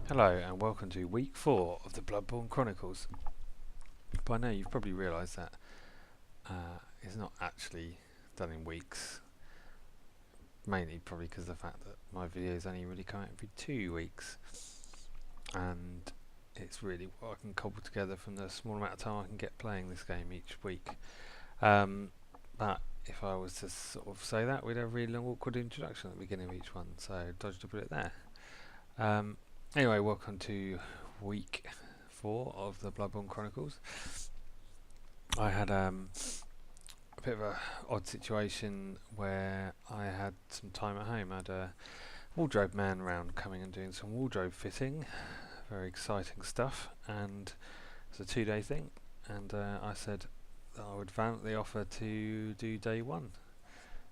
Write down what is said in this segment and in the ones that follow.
Hello and welcome to week 4 of the Bloodborne Chronicles. By now you've probably realised that it's not actually done in weeks, mainly probably because of the fact that my videos only really come out every 2 weeks, and it's really what I can cobble together from the small amount of time I can get playing this game each week. But if I was to sort of say that, we'd have a really long awkward introduction at the beginning of each one, so dodged to put it there. Anyway, welcome to week 4 of the Bloodborne Chronicles. I had a bit of a odd situation where I had some time at home. I had a wardrobe man around coming and doing some wardrobe fitting, very exciting stuff, and it's a 2-day thing, and I said that I would valiantly offer to do day 1.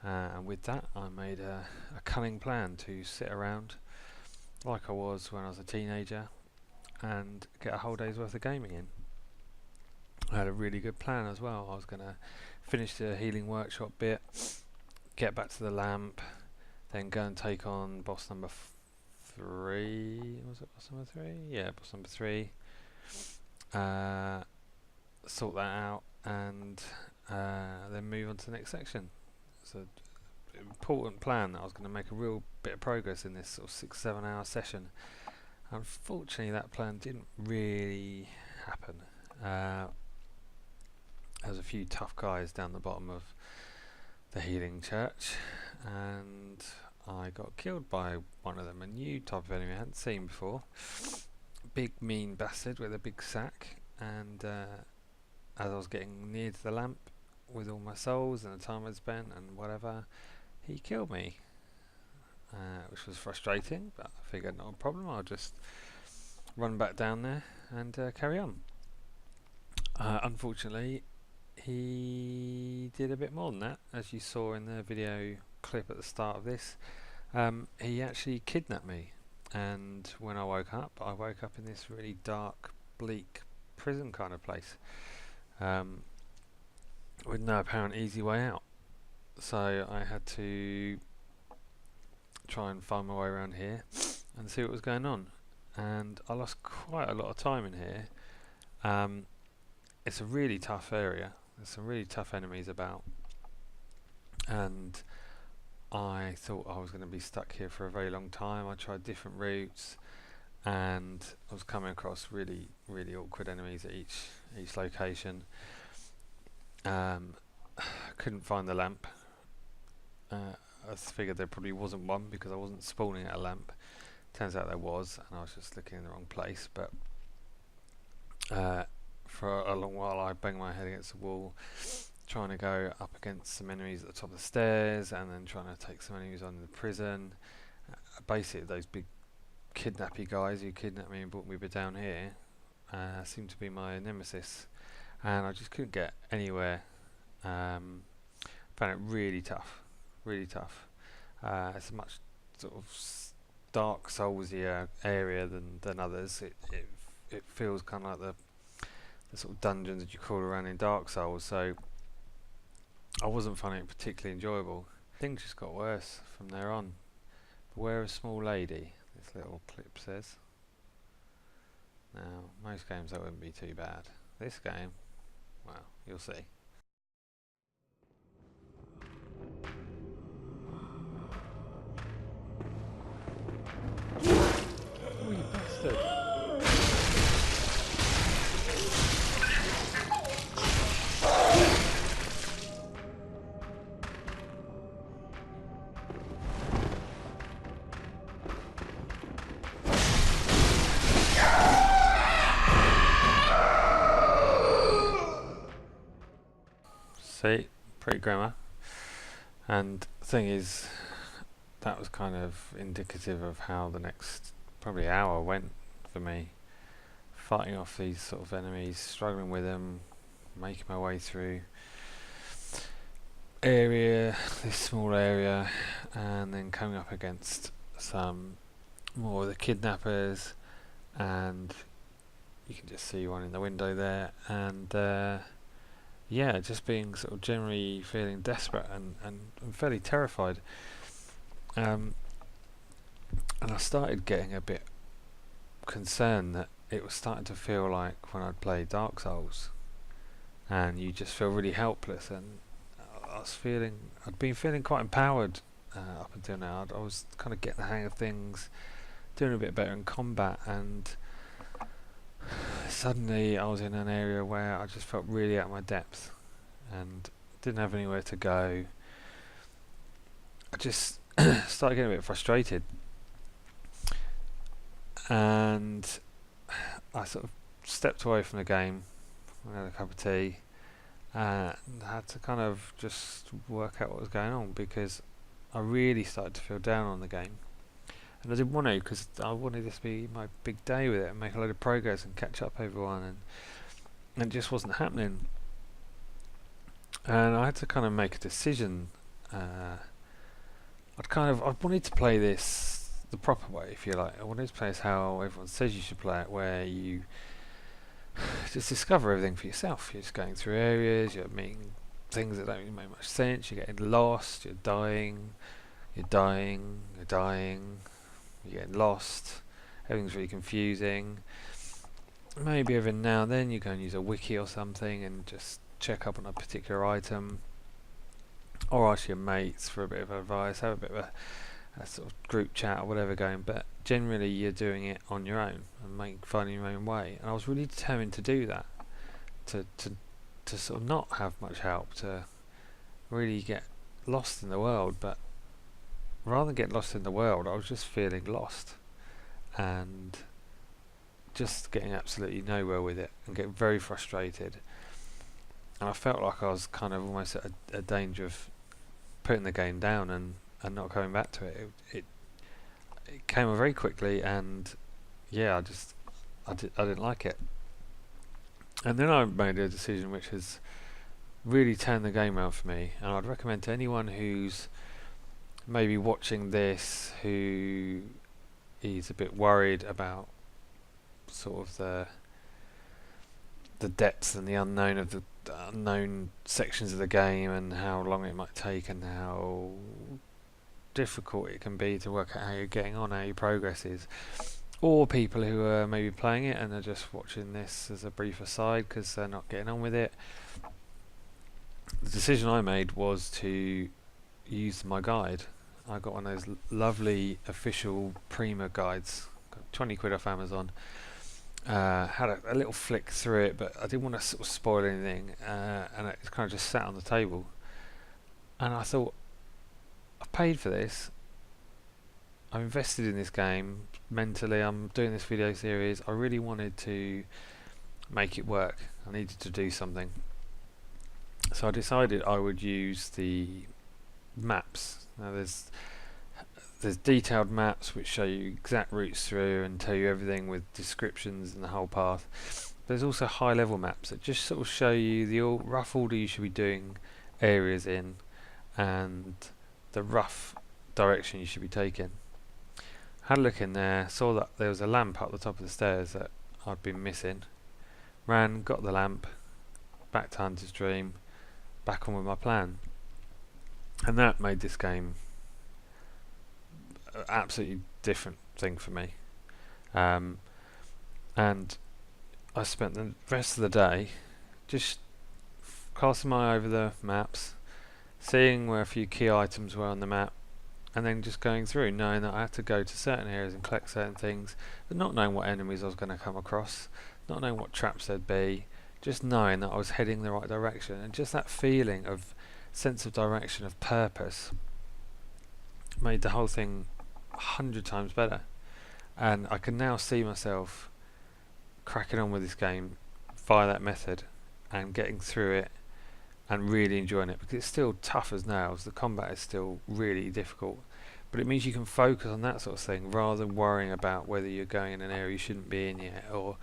And with that I made a cunning plan to sit around like I was when I was a teenager and get a whole day's worth of gaming in. I had a really good plan as well. I was going to finish the healing workshop bit, get back to the lamp, then go and take on boss number 3. Was it boss number 3? Yeah, boss number 3. Sort that out and then move on to the next section. So important plan that I was going to make a real bit of progress in this sort of 6-7 hour session. Unfortunately that plan didn't really happen. There was a few tough guys down the bottom of the healing church and I got killed by one of them, a new type of enemy I hadn't seen before. Big mean bastard with a big sack, and as I was getting near to the lamp with all my souls and the time I'd spent and whatever, he killed me, which was frustrating, but I figured not a problem, I'll just run back down there and carry on. Unfortunately he did a bit more than that, as you saw in the video clip at the start of this. He actually kidnapped me, and when I woke up in this really dark, bleak prison kind of place, with no apparent easy way out. So I had to try and find my way around here and see what was going on, and I lost quite a lot of time in here. It's a really tough area, there's some really tough enemies about, and I thought I was going to be stuck here for a very long time. I tried different routes and I was coming across really awkward enemies at each location. Couldn't find the lamp. I figured there probably wasn't one because I wasn't spawning at a lamp. Turns out there was, and I was just looking in the wrong place. But for a long while I banged my head against the wall trying to go up against some enemies at the top of the stairs, and then trying to take some enemies on in the prison. Basically those big kidnappy guys who kidnapped me and brought me down here seemed to be my nemesis, and I just couldn't get anywhere. Found it really tough, really tough. It's a much sort of Dark Soulsier area than others. It feels kind of like the sort of dungeons that you crawl around in Dark Souls, so I wasn't finding it particularly enjoyable. Things just got worse from there on. Beware a small lady, this little clip says. Now, most games that wouldn't be too bad. This game, well, you'll see. Oh, you bastard! See, pretty grammar. And the thing is, that was kind of indicative of how the next probably hour went for me. Fighting off these sort of enemies, struggling with them, making my way through this small area, and then coming up against some more of the kidnappers, and you can just see one in the window there, and yeah, just being sort of generally feeling desperate and fairly terrified. And I started getting a bit concerned that it was starting to feel like when I'd played Dark Souls, and you just feel really helpless. And I'd been feeling quite empowered up until now. I was kind of getting the hang of things, doing a bit better in combat, and suddenly I was in an area where I just felt really out of my depth and didn't have anywhere to go. I just started getting a bit frustrated, and I sort of stepped away from the game. I had a cup of tea and had to kind of just work out what was going on, because I really started to feel down on the game, and I didn't want to, because I wanted this to be my big day with it and make a load of progress and catch up everyone, and it just wasn't happening. And I had to kind of make a decision. I wanted to play this the proper way, if you like. I wanted to play this how everyone says you should play it, where you just discover everything for yourself. You're just going through areas, you're meeting things that don't really make much sense, you're getting lost, you're dying, you're getting lost, everything's really confusing. Maybe every now and then you go and use a wiki or something and just check up on a particular item, or ask your mates for a bit of advice, have a bit of a sort of group chat or whatever going, but generally you're doing it on your own and finding your own way. And I was really determined to do that, to sort of not have much help, to really get lost in the world. But rather than get lost in the world, I was just feeling lost and just getting absolutely nowhere with it and getting very frustrated. And I felt like I was kind of almost at a danger of putting the game down and not coming back to it. It came on very quickly, and yeah, I didn't like it. And then I made a decision which has really turned the game around for me, and I'd recommend to anyone who's maybe watching this, who is a bit worried about sort of the depths and the unknown of the unknown sections of the game, and how long it might take, and how difficult it can be to work out how you're getting on, how your progress is. Or people who are maybe playing it and are just watching this as a brief aside because they're not getting on with it. The decision I made was to use my guide. I got one of those lovely official Prima guides, got 20 quid off Amazon. Had a little flick through it, but I didn't want to sort of spoil anything, and it kind of just sat on the table. And I thought, I've paid for this, I'm invested in this game mentally, I'm doing this video series, I really wanted to make it work, I needed to do something. So I decided I would use the maps. Now there's detailed maps which show you exact routes through and tell you everything with descriptions and the whole path. There's also high level maps that just sort of show you the rough order you should be doing areas in, and the rough direction you should be taking. Had a look in there, saw that there was a lamp up the top of the stairs that I'd been missing. Ran, got the lamp, back to Hunter's Dream, back on with my plan. And that made this game an absolutely different thing for me. And I spent the rest of the day just casting my eye over the maps, seeing where a few key items were on the map, and then just going through, knowing that I had to go to certain areas and collect certain things, but not knowing what enemies I was going to come across, not knowing what traps there'd be, just knowing that I was heading the right direction. And just that feeling of sense of direction, of purpose, made the whole thing 100 times better. And I can now see myself cracking on with this game via that method and getting through it and really enjoying it, because it's still tough as nails, the combat is still really difficult, but it means you can focus on that sort of thing rather than worrying about whether you're going in an area you shouldn't be in yet or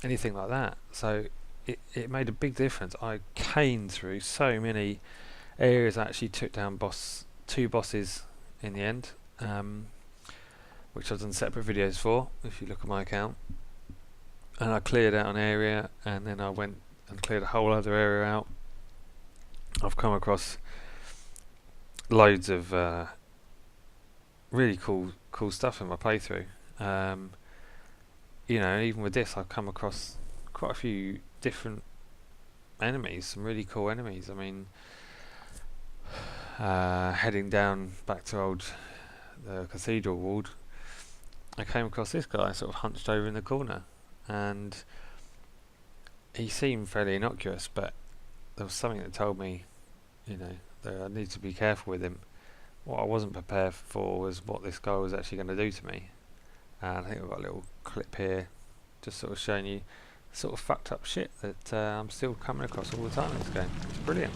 anything like that. So it made a big difference. I caned through so many areas. I actually took down two bosses in the end, which I've done separate videos for if you look at my account, and I cleared out an area, and then I went and cleared a whole other area out. I've come across loads of really cool stuff in my playthrough. you know, even with this, I've come across quite a few different enemies, some really cool enemies. I mean, heading down back to the cathedral ward, I came across this guy sort of hunched over in the corner, and he seemed fairly innocuous, but there was something that told me, you know, that I need to be careful with him. What I wasn't prepared for was what this guy was actually going to do to me. And I think I've got a little clip here just sort of showing you sort of fucked up shit that I'm still coming across all the time in this game. It's brilliant.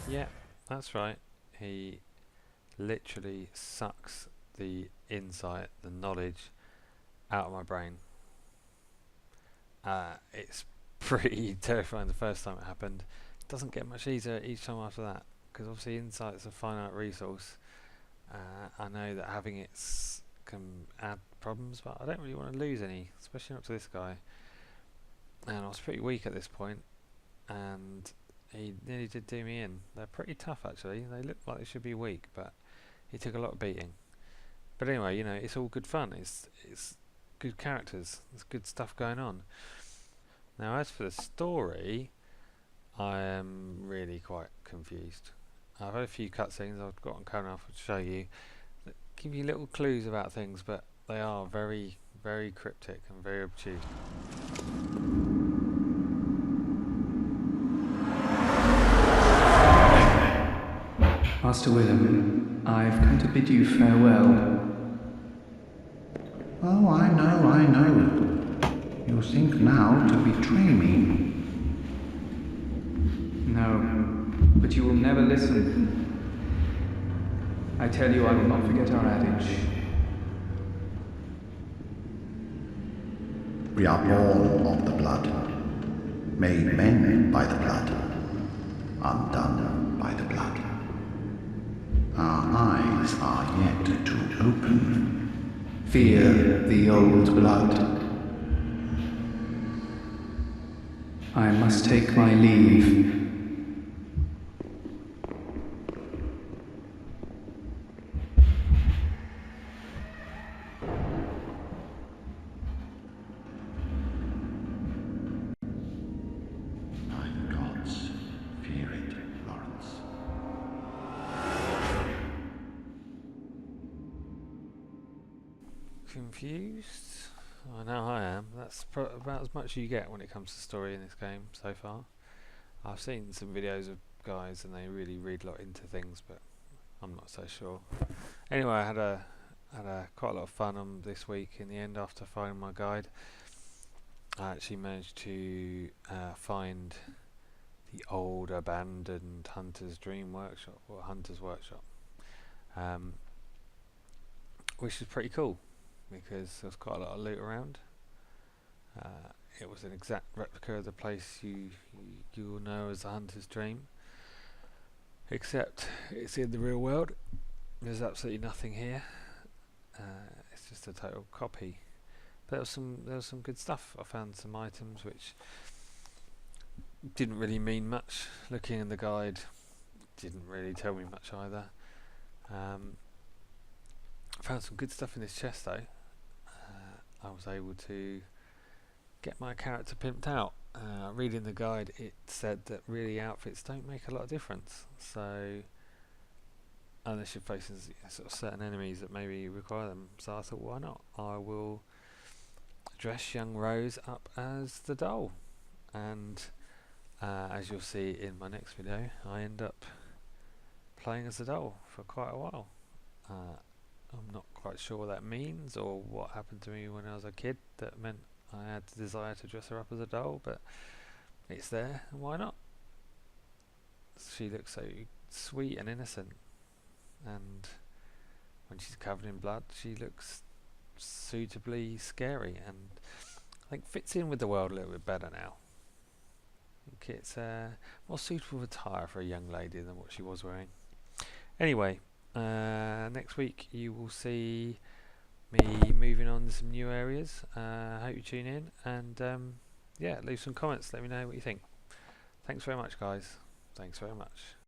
Yeah, that's right. He literally sucks the insight, the knowledge out of my brain. It's pretty terrifying the first time it happened. It doesn't get much easier each time after that, because obviously insight's a finite resource. I know that having it can add problems, but I don't really want to lose any, especially not to this guy. And I was pretty weak at this point, and he nearly did do me in. They're pretty tough actually. They look like they should be weak, but he took a lot of beating. But anyway, you know, it's all good fun. It's good characters. There's good stuff going on. Now, as for the story, I am really quite confused. I've had a few cutscenes I've got on camera to show you that give you little clues about things, but they are very, very cryptic and very obtuse. Master Willem, I've come to bid you farewell. Oh, I know. You think now to betray me. No, but you will never listen. I tell you, I will not forget our adage. We are born of the blood, made men by the blood, undone by the blood. Our eyes are yet to open. Fear the old blood. I must take my leave. My gods, fear it, Lawrence. Confused? I know I am. That's about as much as you get when it comes to story in this game so far. I've seen some videos of guys and they really read a lot into things, but I'm not so sure. Anyway, I had a quite a lot of fun on this week. In the end, after finding my guide, I actually managed to find the old abandoned Hunter's Dream Workshop, or Hunter's Workshop, which is pretty cool because there's quite a lot of loot around. It was an exact replica of the place you will know as the Hunter's Dream, except it's in the real world. There's absolutely nothing here. It's just a total copy. But there was some good stuff. I found some items which didn't really mean much. Looking in the guide didn't really tell me much either. I found some good stuff in this chest though. I was able to get my character pimped out. Reading the guide, it said that really outfits don't make a lot of difference. So unless you're facing sort of certain enemies that maybe require them. So I thought, why not? I will dress young Rose up as the doll, and as you'll see in my next video, I end up playing as the doll for quite a while. I'm not quite sure what that means or what happened to me when I was a kid that meant I had the desire to dress her up as a doll, but it's there, and why not? She looks so sweet and innocent, and when she's covered in blood she looks suitably scary, and I think fits in with the world a little bit better now. I think it's more suitable attire for a young lady than what she was wearing. Anyway, next week you will see me moving on to some new areas. Hope you tune in, and yeah, leave some comments. Let me know what you think. Thanks very much, guys. Thanks very much.